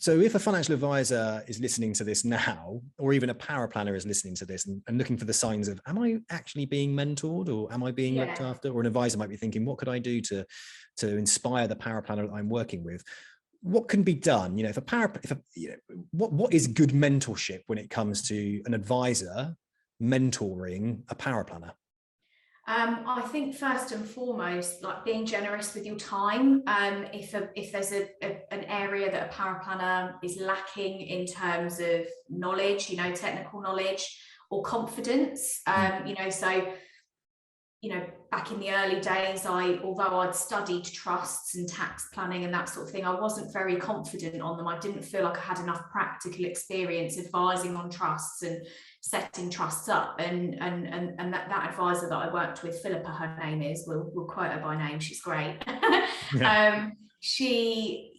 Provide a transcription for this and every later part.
So if a financial advisor is listening to this now, or even a paraplanner is listening to this and looking for the signs of, am I actually being mentored, or am I being looked after? Or an advisor might be thinking, what could I do to inspire the paraplanner that I'm working with? What can be done? If what is good mentorship when it comes to an advisor mentoring a paraplanner? I think first and foremost, like being generous with your time. If there's an area that a paraplanner is lacking in terms of knowledge, technical knowledge or confidence, back in the early days, although I'd studied trusts and tax planning and that sort of thing, I wasn't very confident on them. I didn't feel like I had enough practical experience advising on trusts and setting trusts up. And that advisor that I worked with, Philippa, her name is, we'll quote her by name. She's great. Yeah. She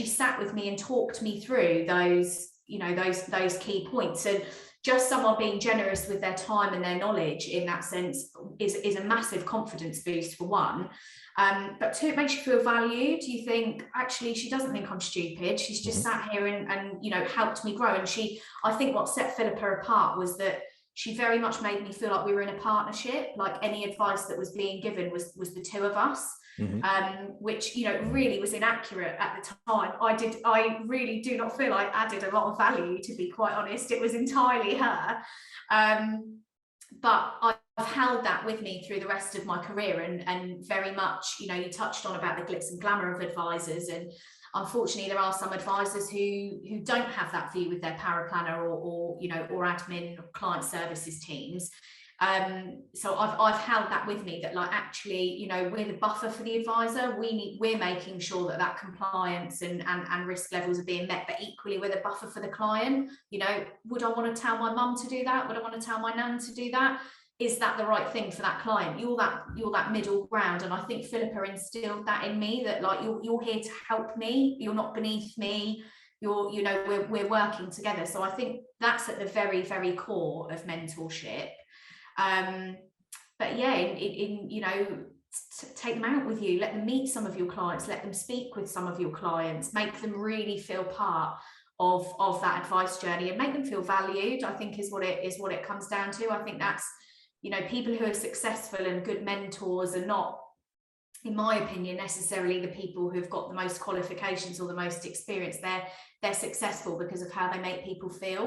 sat with me and talked me through those key points. And just someone being generous with their time and their knowledge in that sense is a massive confidence boost for one. But two, it makes you feel valued. You think, actually, she doesn't think I'm stupid. She's just sat here and helped me grow. And I think what set Philippa apart was that she very much made me feel like we were in a partnership, like any advice that was being given was the two of us. Which really was inaccurate at the time. I really do not feel I added a lot of value, to be quite honest. It was entirely her, but I've held that with me through the rest of my career, and very much, you touched on about the glitz and glamour of advisors, and unfortunately there are some advisors who don't have that view with their paraplanner or admin or client services teams. So I've held that with me, that like, actually, we're the buffer for the advisor. We're making sure that compliance and risk levels are being met, but equally we're the buffer for the client. Would I want to tell my mum to do that? Would I want to tell my nan to do that? Is that the right thing for that client? You're that middle ground. And I think Philippa instilled that in me, that like, you're here to help me. You're not beneath me. We're working together. So I think that's at the very, very core of mentorship. But yeah, take them out with you, let them meet some of your clients, let them speak with some of your clients, make them really feel part of that advice journey and make them feel valued, I think is what it comes down to. I think that's, people who are successful and good mentors are not, in my opinion, necessarily the people who've got the most qualifications or the most experience. They're successful because of how they make people feel.